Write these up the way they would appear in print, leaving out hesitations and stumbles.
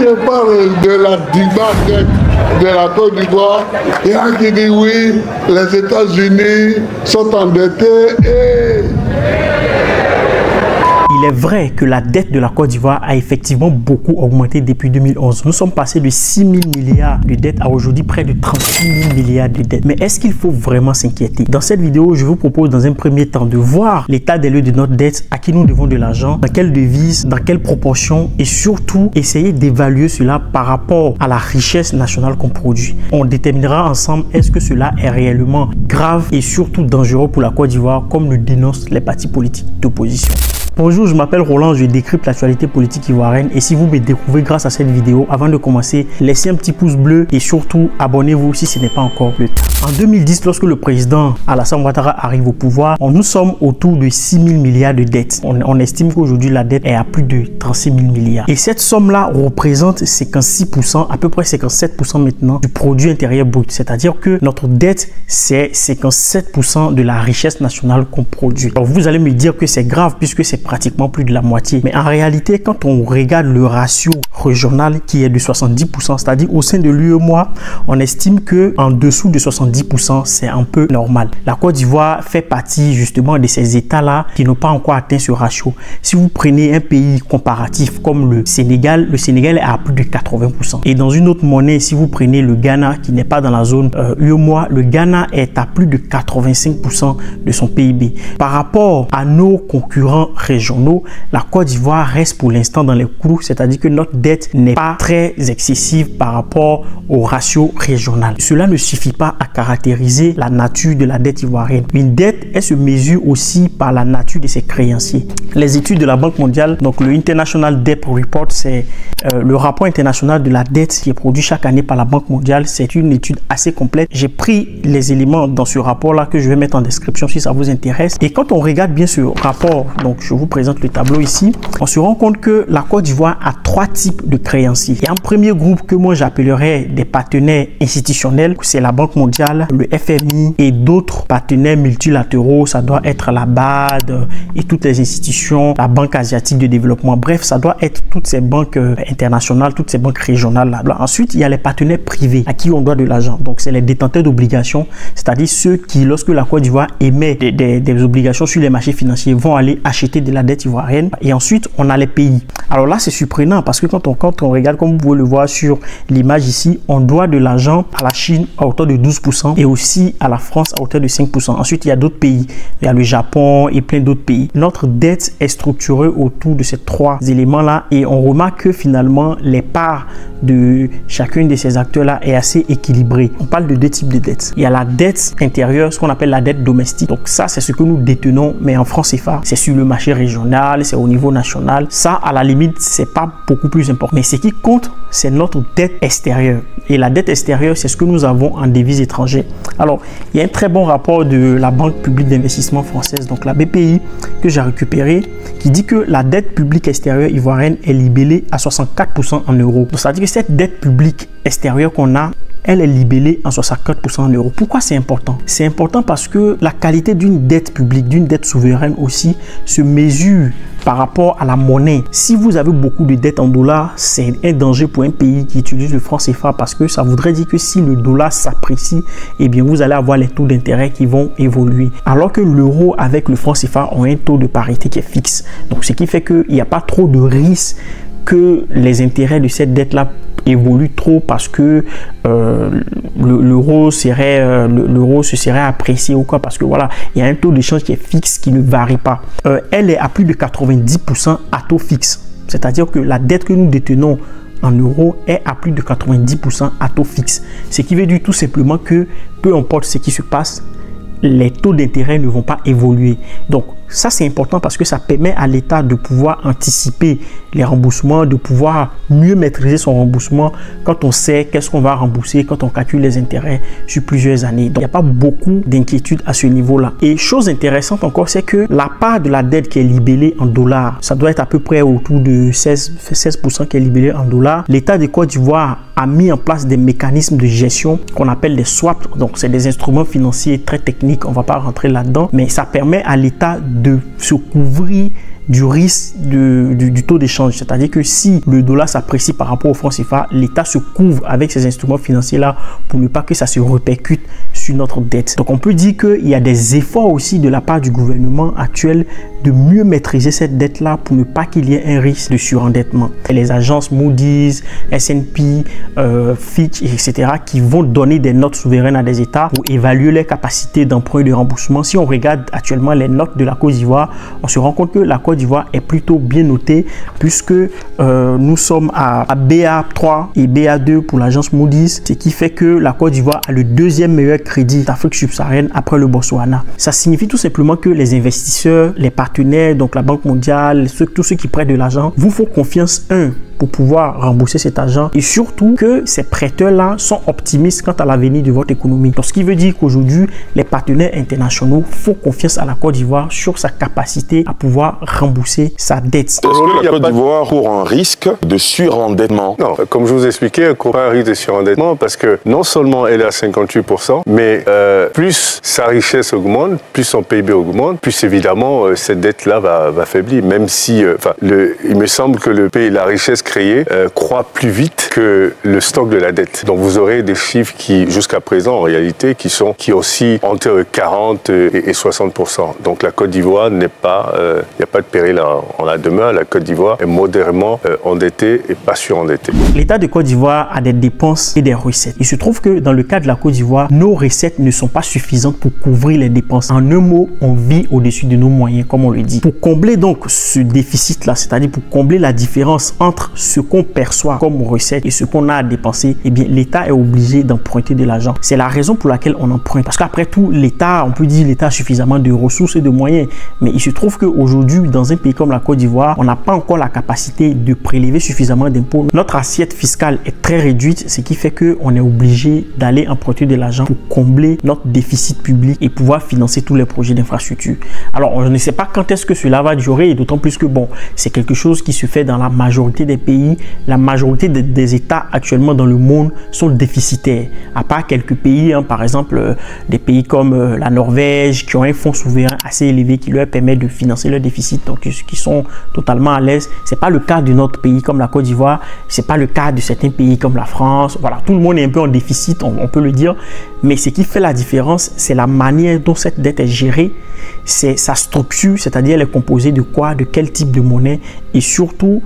je parle de la dette de la Côte d'Ivoire, il y a qui dit oui, les États-Unis sont endettés et... Il est vrai que la dette de la Côte d'Ivoire a effectivement beaucoup augmenté depuis 2011. Nous sommes passés de 6 000 milliards de dettes à aujourd'hui près de 36 000 milliards de dettes. Mais est-ce qu'il faut vraiment s'inquiéter? Dans cette vidéo, je vous propose dans un premier temps de voir l'état des lieux de notre dette, à qui nous devons de l'argent, dans quelle devise, dans quelle proportion et surtout essayer d'évaluer cela par rapport à la richesse nationale qu'on produit. On déterminera ensemble est-ce que cela est réellement grave et surtout dangereux pour la Côte d'Ivoire comme le dénoncent les partis politiques d'opposition. Bonjour, je m'appelle Roland, je décrypte l'actualité politique ivoirienne et si vous me découvrez grâce à cette vidéo, avant de commencer, laissez un petit pouce bleu et surtout abonnez-vous si ce n'est pas encore le cas. En 2010, lorsque le président Alassane Ouattara arrive au pouvoir, nous sommes autour de 6 000 milliards de dettes. On estime qu'aujourd'hui la dette est à plus de 36 000 milliards. Et cette somme-là représente 56%, à peu près 57% maintenant du produit intérieur brut. C'est-à-dire que notre dette, c'est 57% de la richesse nationale qu'on produit. Alors vous allez me dire que c'est grave puisque c'est pratiquement plus de la moitié. Mais en réalité, quand on regarde le ratio régional qui est de 70%, c'est-à-dire au sein de l'UEMOA, on estime que en dessous de 70%, c'est un peu normal. La Côte d'Ivoire fait partie justement de ces États-là qui n'ont pas encore atteint ce ratio. Si vous prenez un pays comparatif comme le Sénégal est à plus de 80%. Et dans une autre monnaie, si vous prenez le Ghana qui n'est pas dans la zone UEMOA, le Ghana est à plus de 85% de son PIB. Par rapport à nos concurrents régionaux, la Côte d'Ivoire reste pour l'instant dans les clous, c'est-à-dire que notre dette n'est pas très excessive par rapport au ratio régional. Cela ne suffit pas à caractériser la nature de la dette ivoirienne. Une dette, elle se mesure aussi par la nature de ses créanciers. Les études de la Banque mondiale, donc le International Debt Report, c'est le rapport international de la dette qui est produit chaque année par la Banque mondiale. C'est une étude assez complète. J'ai pris les éléments dans ce rapport-là que je vais mettre en description si ça vous intéresse. Et quand on regarde bien ce rapport, donc je vous présente le tableau ici, on se rend compte que la Côte d'Ivoire a trois types de créanciers. Il y a un premier groupe que moi j'appellerais des partenaires institutionnels, c'est la Banque mondiale, le FMI et d'autres partenaires multilatéraux. Ça doit être la BAD et toutes les institutions, la Banque asiatique de développement. Bref, ça doit être toutes ces banques internationales, toutes ces banques régionales là. Ensuite, il y a les partenaires privés à qui on doit de l'argent. Donc, c'est les détenteurs d'obligations, c'est-à-dire ceux qui, lorsque la Côte d'Ivoire émet des obligations sur les marchés financiers, vont aller acheter de la dette ivoirienne. Et ensuite, on a les pays. Alors là, c'est surprenant parce que quand on regarde, comme vous pouvez le voir sur l'image ici, on doit de l'argent à la Chine à hauteur de 12% et aussi à la France à hauteur de 5%. Ensuite, il y a d'autres pays. Il y a le Japon et plein d'autres pays. Notre dette est structurée autour de ces trois éléments-là et on remarque que finalement, les parts de chacun de ces acteurs-là est assez équilibrée. On parle de deux types de dettes. Il y a la dette intérieure, ce qu'on appelle la dette domestique. Donc ça, c'est ce que nous détenons, mais en francs CFA. C'est sur le marché régional, c'est au niveau national. Ça, à la limite, c'est pas beaucoup plus important. Mais ce qui compte, c'est notre dette extérieure. Et la dette extérieure, c'est ce que nous avons en devises étrangères. Alors, il y a un très bon rapport de la Banque publique d'investissement française, donc la BPI, que j'ai récupéré, qui dit que la dette publique extérieure ivoirienne est libellée à 64% en euros. Donc, ça veut dire que cette dette publique extérieure qu'on a, elle est libellée en 64% en euros. Pourquoi c'est important? C'est important parce que la qualité d'une dette publique, d'une dette souveraine aussi, se mesure par rapport à la monnaie. Si vous avez beaucoup de dettes en dollars, c'est un danger pour un pays qui utilise le franc CFA parce que ça voudrait dire que si le dollar s'apprécie, eh bien vous allez avoir les taux d'intérêt qui vont évoluer. Alors que l'euro avec le franc CFA ont un taux de parité qui est fixe. Donc ce qui fait qu'il n'y a pas trop de risque que les intérêts de cette dette-là évolue trop parce que l'euro se serait apprécié ou quoi, parce que voilà, il y a un taux d'échange qui est fixe, qui ne varie pas. Elle est à plus de 90% à taux fixe, c'est-à-dire que la dette que nous détenons en euros est à plus de 90% à taux fixe, ce qui veut dire tout simplement que peu importe ce qui se passe, les taux d'intérêt ne vont pas évoluer. Donc ça c'est important parce que ça permet à l'État de pouvoir anticiper les remboursements, de pouvoir mieux maîtriser son remboursement quand on sait qu'est-ce qu'on va rembourser, quand on calcule les intérêts sur plusieurs années. Donc il n'y a pas beaucoup d'inquiétude à ce niveau-là. Et chose intéressante encore, c'est que la part de la dette qui est libellée en dollars, ça doit être à peu près autour de 16% qui est libellée en dollars. L'État de Côte d'Ivoire a mis en place des mécanismes de gestion qu'on appelle des swaps. Donc c'est des instruments financiers très techniques, on ne va pas rentrer là-dedans, mais ça permet à l'État de se couvrir du risque du taux d'échange. C'est-à-dire que si le dollar s'apprécie par rapport au franc CFA, l'État se couvre avec ces instruments financiers-là pour ne pas que ça se répercute sur notre dette. Donc on peut dire qu'il y a des efforts aussi de la part du gouvernement actuel de mieux maîtriser cette dette-là pour ne pas qu'il y ait un risque de surendettement. Et les agences Moody's, S&P, Fitch, etc. qui vont donner des notes souveraines à des États pour évaluer les capacités d'emprunt et de remboursement. Si on regarde actuellement les notes de la Côte d'Ivoire, on se rend compte que la Côte d'Ivoire est plutôt bien notée puisque nous sommes à BA3 et BA2 pour l'agence Moody's, ce qui fait que la Côte d'Ivoire a le deuxième meilleur crédit d'Afrique subsaharienne après le Botswana. Ça signifie tout simplement que les investisseurs, les partenaires, donc la Banque mondiale, tous ceux qui prêtent de l'argent, vous font confiance, pour pouvoir rembourser cet argent et surtout que ces prêteurs-là sont optimistes quant à l'avenir de votre économie. Donc, ce qui veut dire qu'aujourd'hui, les partenaires internationaux font confiance à la Côte d'Ivoire sur sa capacité à pouvoir rembourser sa dette. Est-ce que la Côte d'Ivoire court un risque de surendettement? Non, comme je vous expliquais, elle court pas un risque de surendettement parce que non seulement elle est à 58%, mais plus sa richesse augmente, plus son PIB augmente, plus évidemment cette dette-là va faiblir. Même si, il me semble que la richesse créée croît plus vite que le stock de la dette. Donc vous aurez des chiffres qui, jusqu'à présent, en réalité, qui oscillent entre 40 et 60%. Donc la Côte d'Ivoire n'est pas, il n'y a pas de péril en la demeure. La Côte d'Ivoire est modérément endettée et pas surendettée. L'État de Côte d'Ivoire a des dépenses et des recettes. Il se trouve que dans le cas de la Côte d'Ivoire, nos recettes ne sont pas suffisantes pour couvrir les dépenses. En un mot, on vit au-dessus de nos moyens, comme on le dit. Pour combler donc ce déficit-là, c'est-à-dire pour combler la différence entre ce qu'on perçoit comme recette et ce qu'on a à dépenser, eh bien l'État est obligé d'emprunter de l'argent. C'est la raison pour laquelle on emprunte. Parce qu'après tout, l'État, on peut dire l'État a suffisamment de ressources et de moyens. Mais il se trouve qu'aujourd'hui, dans un pays comme la Côte d'Ivoire, on n'a pas encore la capacité de prélever suffisamment d'impôts. Notre assiette fiscale est très réduite, ce qui fait qu'on est obligé d'aller emprunter de l'argent pour combler notre déficit public et pouvoir financer tous les projets d'infrastructure. Alors, on ne sait pas quand est-ce que cela va durer, et d'autant plus que, bon, c'est quelque chose qui se fait dans la majorité des pays. La majorité des États actuellement dans le monde sont déficitaires. À part quelques pays, par exemple, des pays comme la Norvège, qui ont un fonds souverain assez élevé qui leur permet de financer leur déficit, donc qui sont totalement à l'aise. C'est pas le cas de notre pays comme la Côte d'Ivoire, c'est pas le cas de certains pays comme la France. Voilà, tout le monde est un peu en déficit, on peut le dire. Mais ce qui fait la différence, c'est la manière dont cette dette est gérée, c'est sa structure, c'est-à-dire elle est composée de quoi, de quel type de monnaie et surtout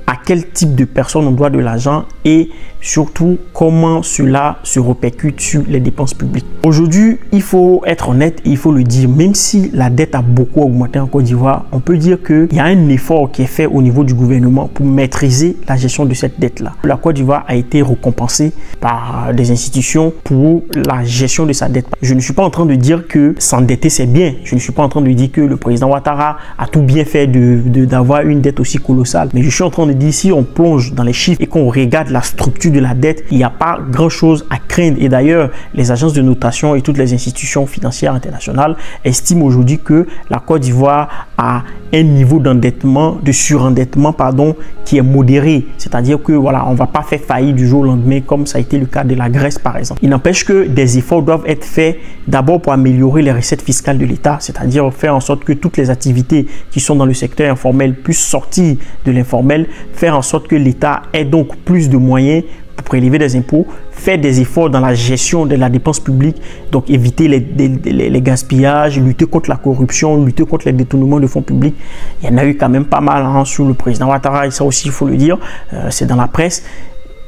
à quel type de personnes on doit de l'argent et surtout comment cela se répercute sur les dépenses publiques. Aujourd'hui, il faut être honnête et il faut le dire, même si la dette a beaucoup augmenté en Côte d'Ivoire, on peut dire qu'il y a un effort qui est fait au niveau du gouvernement pour maîtriser la gestion de cette dette-là. La Côte d'Ivoire a été récompensée par des institutions pour la gestion de sa dette. Je ne suis pas en train de dire que s'endetter c'est bien. Je ne suis pas en train de dire que le président Ouattara a tout bien fait d'avoir une dette aussi colossale. Mais je suis en train de dire, si on plonge dans les chiffres et qu'on regarde la structure de la dette, il n'y a pas grand-chose à craindre. Et d'ailleurs, les agences de notation et toutes les institutions financières internationales estiment aujourd'hui que la Côte d'Ivoire a un niveau d'endettement, de surendettement, pardon, qui est modéré. C'est-à-dire que voilà, on ne va pas faire faillite du jour au lendemain comme ça a été le cas de la Grèce par exemple. Il n'empêche que des efforts doivent être faits d'abord pour améliorer les recettes fiscales de l'État, c'est-à-dire faire en sorte que toutes les activités qui sont dans le secteur informel puissent sortir de l'informel, faire en sorte que l'État ait donc plus de moyens pour prélever des impôts, faire des efforts dans la gestion de la dépense publique, donc éviter les gaspillages, lutter contre la corruption, lutter contre les détournements de fonds publics. Il y en a eu quand même pas mal sur le président Ouattara, et ça aussi il faut le dire, c'est dans la presse.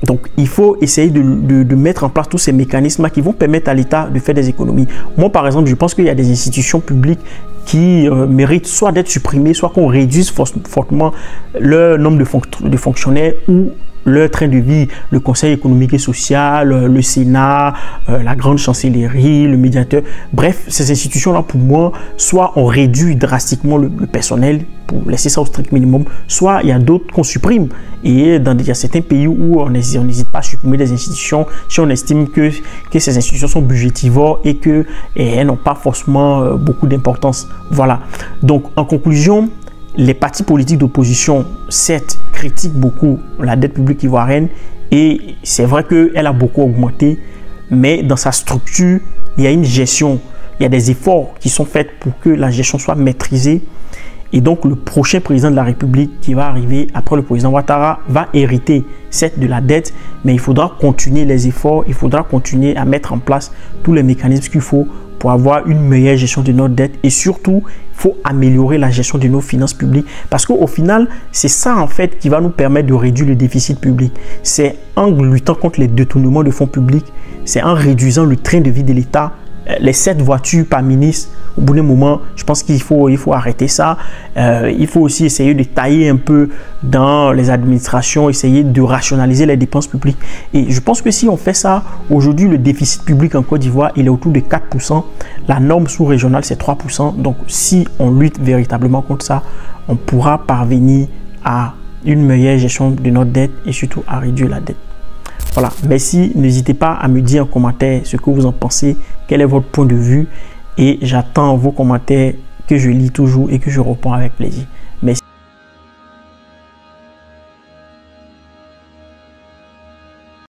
Donc, il faut essayer de mettre en place tous ces mécanismes qui vont permettre à l'État de faire des économies. Moi, par exemple, je pense qu'il y a des institutions publiques qui méritent soit d'être supprimées, soit qu'on réduise fortement leur nombre de fonctionnaires ou leur train de vie, le Conseil économique et social, le Sénat, la grande chancellerie, le médiateur. Bref, ces institutions-là, pour moi, soit on réduit drastiquement le personnel pour laisser ça au strict minimum, soit il y a d'autres qu'on supprime. Et il y a certains pays où on n'hésite pas à supprimer des institutions si on estime que ces institutions sont budgétivores et qu'elles n'ont pas forcément beaucoup d'importance. Voilà. Donc, en conclusion, les partis politiques d'opposition, certes, critiquent beaucoup la dette publique ivoirienne et c'est vrai qu'elle a beaucoup augmenté, mais dans sa structure, il y a une gestion, il y a des efforts qui sont faits pour que la gestion soit maîtrisée Et donc, le prochain président de la République qui va arriver après le président Ouattara va hériter certes de la dette, mais il faudra continuer les efforts, il faudra continuer à mettre en place tous les mécanismes qu'il faut pour avoir une meilleure gestion de notre dette. Et surtout, il faut améliorer la gestion de nos finances publiques. Parce qu'au final, c'est ça en fait qui va nous permettre de réduire le déficit public. C'est en luttant contre les détournements de fonds publics, c'est en réduisant le train de vie de l'État, les 7 voitures par ministre. Au bout d'un moment, je pense qu'il faut arrêter ça. Il faut aussi essayer de tailler un peu dans les administrations, essayer de rationaliser les dépenses publiques. Et je pense que si on fait ça, aujourd'hui, le déficit public en Côte d'Ivoire, il est autour de 4%. La norme sous-régionale, c'est 3%. Donc, si on lutte véritablement contre ça, on pourra parvenir à une meilleure gestion de notre dette et surtout à réduire la dette. Voilà, merci. N'hésitez pas à me dire en commentaire ce que vous en pensez, quel est votre point de vue. Et j'attends vos commentaires que je lis toujours et que je réponds avec plaisir. Merci.